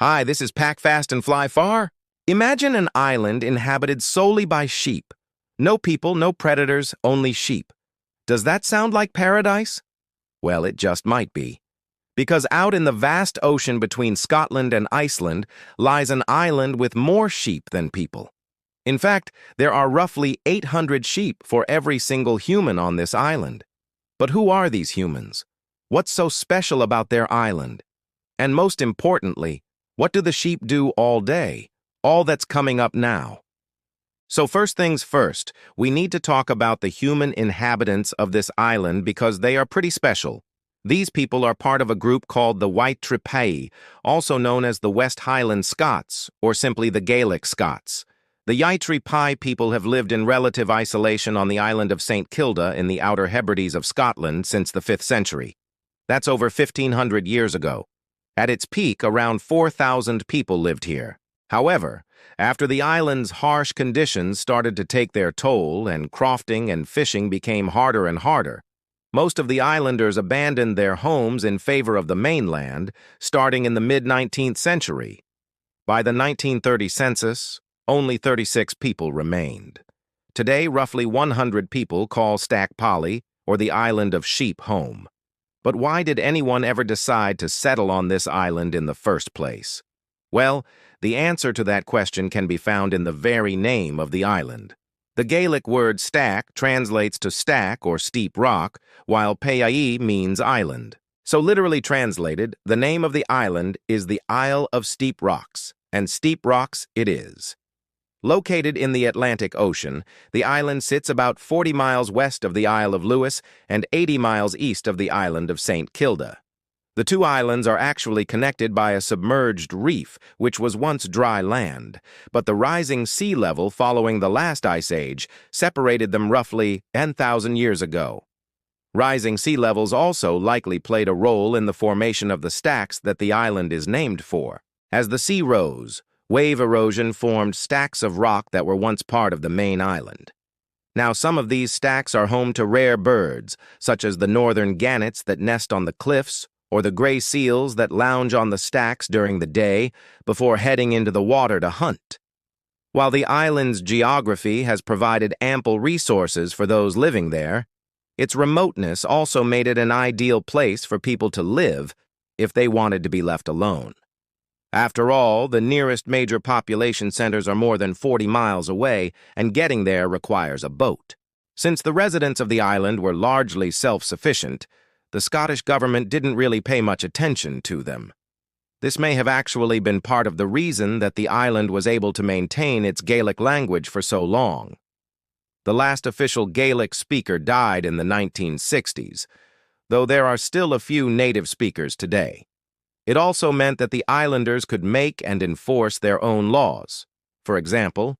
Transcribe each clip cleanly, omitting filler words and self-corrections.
Hi, this is Pack Fast and Fly Far. Imagine an island inhabited solely by sheep. No people, no predators, only sheep. Does that sound like paradise? Well, it just might be. Because out in the vast ocean between Scotland and Iceland lies an island with more sheep than people. In fact, there are roughly 800 sheep for every single human on this island. But who are these humans? What's so special about their island? And most importantly, what do the sheep do all day? All that's coming up now. So first things first, we need to talk about the human inhabitants of this island because they are pretty special. These people are part of a group called the White Tripae, also known as the West Highland Scots, or simply the Gaelic Scots. The Tripae people have lived in relative isolation on the island of St. Kilda in the Outer Hebrides of Scotland since the 5th century. That's over 1,500 years ago. At its peak, around 4,000 people lived here. However, after the island's harsh conditions started to take their toll and crofting and fishing became harder and harder, most of the islanders abandoned their homes in favor of the mainland, starting in the mid-19th century. By the 1930 census, only 36 people remained. Today, roughly 100 people call Stack Polly, or the Island of Sheep, home. But why did anyone ever decide to settle on this island in the first place? Well, the answer to that question can be found in the very name of the island. The Gaelic word stack translates to stack or steep rock, while Peiai means island. So literally translated, the name of the island is the Isle of Steep Rocks, and steep rocks it is. Located in the Atlantic Ocean, the island sits about 40 miles west of the Isle of Lewis and 80 miles east of the island of St. Kilda. The two islands are actually connected by a submerged reef, which was once dry land, but the rising sea level following the last ice age separated them roughly 10,000 years ago. Rising sea levels also likely played a role in the formation of the stacks that the island is named for. As the sea rose, wave erosion formed stacks of rock that were once part of the main island. Now, some of these stacks are home to rare birds, such as the northern gannets that nest on the cliffs, or the gray seals that lounge on the stacks during the day before heading into the water to hunt. While the island's geography has provided ample resources for those living there, its remoteness also made it an ideal place for people to live if they wanted to be left alone. After all, the nearest major population centers are more than 40 miles away, and getting there requires a boat. Since the residents of the island were largely self-sufficient, the Scottish government didn't really pay much attention to them. This may have actually been part of the reason that the island was able to maintain its Gaelic language for so long. The last official Gaelic speaker died in the 1960s, though there are still a few native speakers today. It also meant that the islanders could make and enforce their own laws. For example,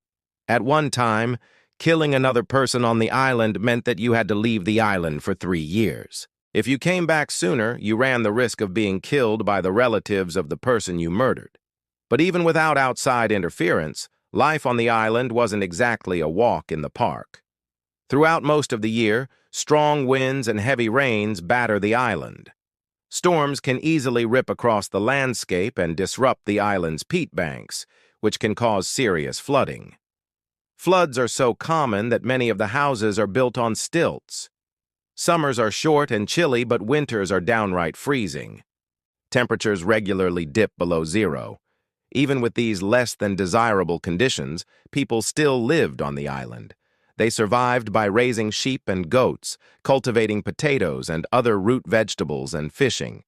at one time, killing another person on the island meant that you had to leave the island for 3 years. If you came back sooner, you ran the risk of being killed by the relatives of the person you murdered. But even without outside interference, life on the island wasn't exactly a walk in the park. Throughout most of the year, strong winds and heavy rains batter the island. Storms can easily rip across the landscape and disrupt the island's peat banks, which can cause serious flooding. Floods are so common that many of the houses are built on stilts. Summers are short and chilly, but winters are downright freezing. Temperatures regularly dip below zero. Even with these less than desirable conditions, people still lived on the island. They survived by raising sheep and goats, cultivating potatoes and other root vegetables, and fishing.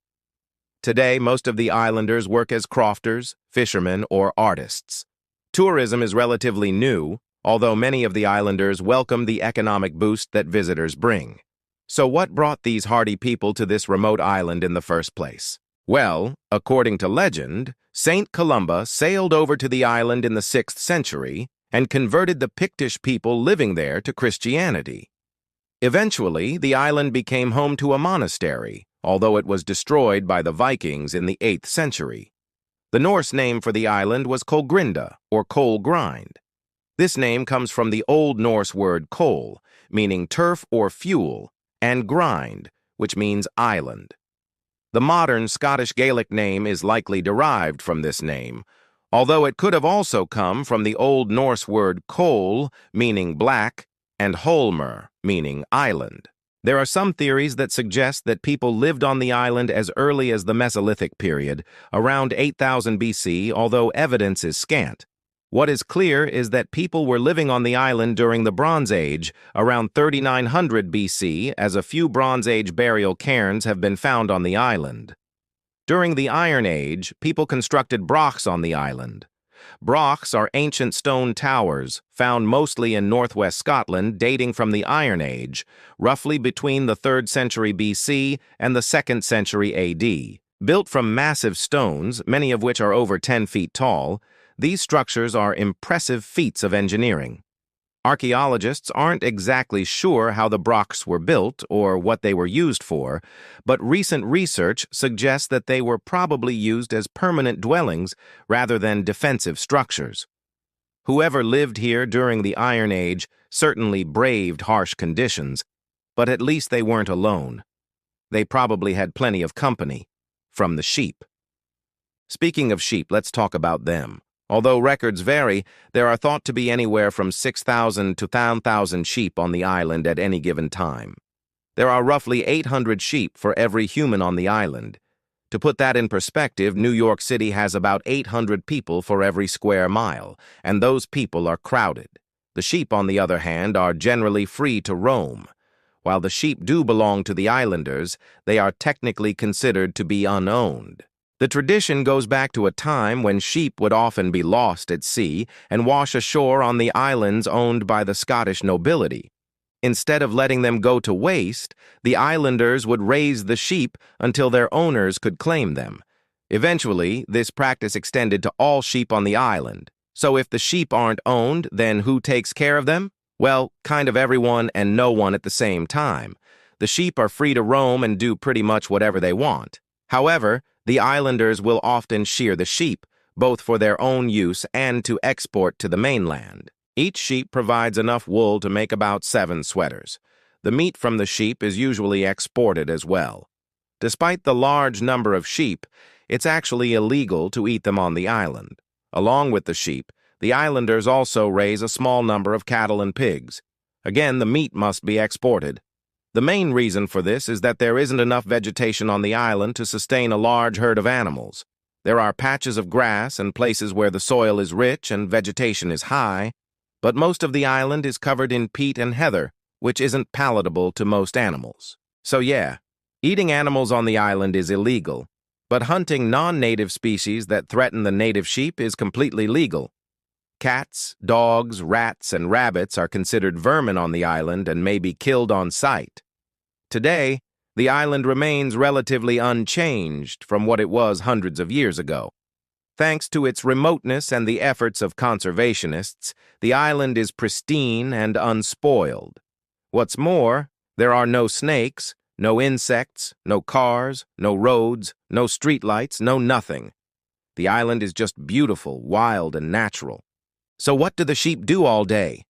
Today, most of the islanders work as crofters, fishermen, or artists. Tourism is relatively new, although many of the islanders welcome the economic boost that visitors bring. So what brought these hardy people to this remote island in the first place? Well, according to legend, Saint Columba sailed over to the island in the 6th century and converted the Pictish people living there to Christianity. Eventually, the island became home to a monastery, although it was destroyed by the Vikings in the 8th century. The Norse name for the island was Kolgrinda, or coal grind. This name comes from the Old Norse word kol, meaning turf or fuel, and grind, which means island. The modern Scottish Gaelic name is likely derived from this name, although it could have also come from the Old Norse word kol, meaning black, and holmer, meaning island. There are some theories that suggest that people lived on the island as early as the Mesolithic period, around 8000 BC, although evidence is scant. What is clear is that people were living on the island during the Bronze Age, around 3900 BC, as a few Bronze Age burial cairns have been found on the island. During the Iron Age, people constructed brochs on the island. Brochs are ancient stone towers, found mostly in northwest Scotland, dating from the Iron Age, roughly between the 3rd century BC and the 2nd century AD. Built from massive stones, many of which are over 10 feet tall, these structures are impressive feats of engineering. Archaeologists aren't exactly sure how the brochs were built or what they were used for, but recent research suggests that they were probably used as permanent dwellings rather than defensive structures. Whoever lived here during the Iron Age certainly braved harsh conditions, but at least they weren't alone. They probably had plenty of company from the sheep. Speaking of sheep, let's talk about them. Although records vary, there are thought to be anywhere from 6,000 to 10,000 sheep on the island at any given time. There are roughly 800 sheep for every human on the island. To put that in perspective, New York City has about 800 people for every square mile, and those people are crowded. The sheep, on the other hand, are generally free to roam. While the sheep do belong to the islanders, they are technically considered to be unowned. The tradition goes back to a time when sheep would often be lost at sea and wash ashore on the islands owned by the Scottish nobility. Instead of letting them go to waste, the islanders would raise the sheep until their owners could claim them. Eventually, this practice extended to all sheep on the island. So if the sheep aren't owned, then who takes care of them? Well, kind of everyone and no one at the same time. The sheep are free to roam and do pretty much whatever they want. However, the islanders will often shear the sheep, both for their own use and to export to the mainland. Each sheep provides enough wool to make about 7 sweaters. The meat from the sheep is usually exported as well. Despite the large number of sheep, it's actually illegal to eat them on the island. Along with the sheep, the islanders also raise a small number of cattle and pigs. Again, the meat must be exported. The main reason for this is that there isn't enough vegetation on the island to sustain a large herd of animals. There are patches of grass and places where the soil is rich and vegetation is high, but most of the island is covered in peat and heather, which isn't palatable to most animals. So yeah, eating animals on the island is illegal, but hunting non-native species that threaten the native sheep is completely legal. Cats, dogs, rats, and rabbits are considered vermin on the island and may be killed on sight. Today, the island remains relatively unchanged from what it was hundreds of years ago. Thanks to its remoteness and the efforts of conservationists, the island is pristine and unspoiled. What's more, there are no snakes, no insects, no cars, no roads, no streetlights, no nothing. The island is just beautiful, wild, and natural. So what do the sheep do all day?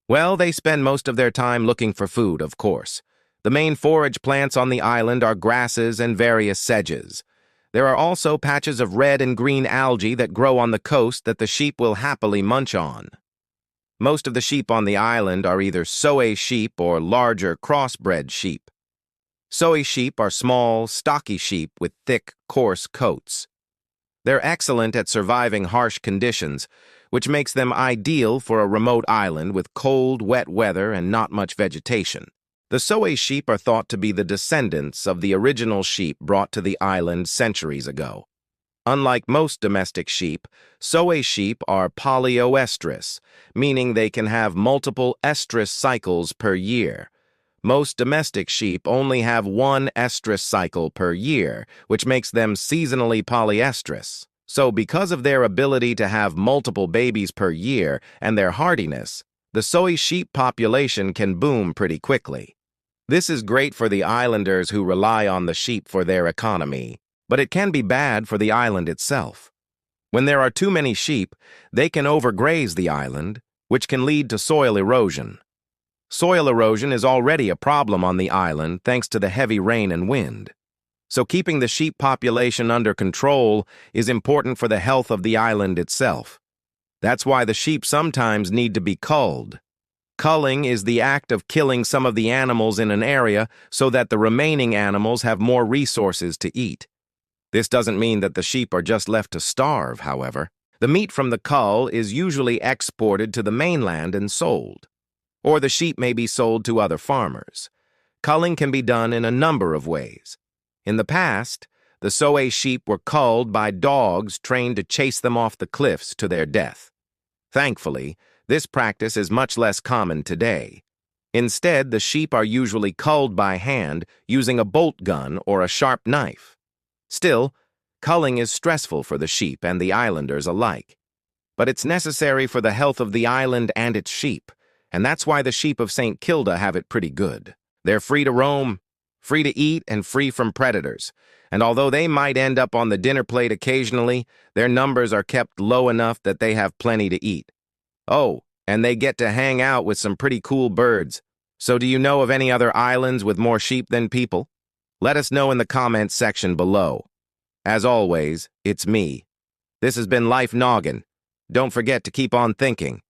Well, they spend most of their time looking for food, of course. The main forage plants on the island are grasses and various sedges. There are also patches of red and green algae that grow on the coast that the sheep will happily munch on. Most of the sheep on the island are either Soay sheep or larger crossbred sheep. Soay sheep are small, stocky sheep with thick, coarse coats. They're excellent at surviving harsh conditions, which makes them ideal for a remote island with cold, wet weather and not much vegetation. The Soay sheep are thought to be the descendants of the original sheep brought to the island centuries ago. Unlike most domestic sheep, Soay sheep are polyoestrous, meaning they can have multiple estrus cycles per year. Most domestic sheep only have one estrus cycle per year, which makes them seasonally polyestrous. So because of their ability to have multiple babies per year and their hardiness, the Soay sheep population can boom pretty quickly. This is great for the islanders who rely on the sheep for their economy, but it can be bad for the island itself. When there are too many sheep, they can overgraze the island, which can lead to soil erosion. Soil erosion is already a problem on the island thanks to the heavy rain and wind. So keeping the sheep population under control is important for the health of the island itself. That's why the sheep sometimes need to be culled. Culling is the act of killing some of the animals in an area so that the remaining animals have more resources to eat. This doesn't mean that the sheep are just left to starve, however. The meat from the cull is usually exported to the mainland and sold. Or the sheep may be sold to other farmers. Culling can be done in a number of ways. In the past, the Soay sheep were culled by dogs trained to chase them off the cliffs to their death. Thankfully, this practice is much less common today. Instead, the sheep are usually culled by hand using a bolt gun or a sharp knife. Still, culling is stressful for the sheep and the islanders alike. But it's necessary for the health of the island and its sheep, and that's why the sheep of St. Kilda have it pretty good. They're free to roam, free to eat, and free from predators. And although they might end up on the dinner plate occasionally, their numbers are kept low enough that they have plenty to eat. Oh, and they get to hang out with some pretty cool birds. So do you know of any other islands with more sheep than people? Let us know in the comments section below. As always, it's me. This has been Life Noggin. Don't forget to keep on thinking.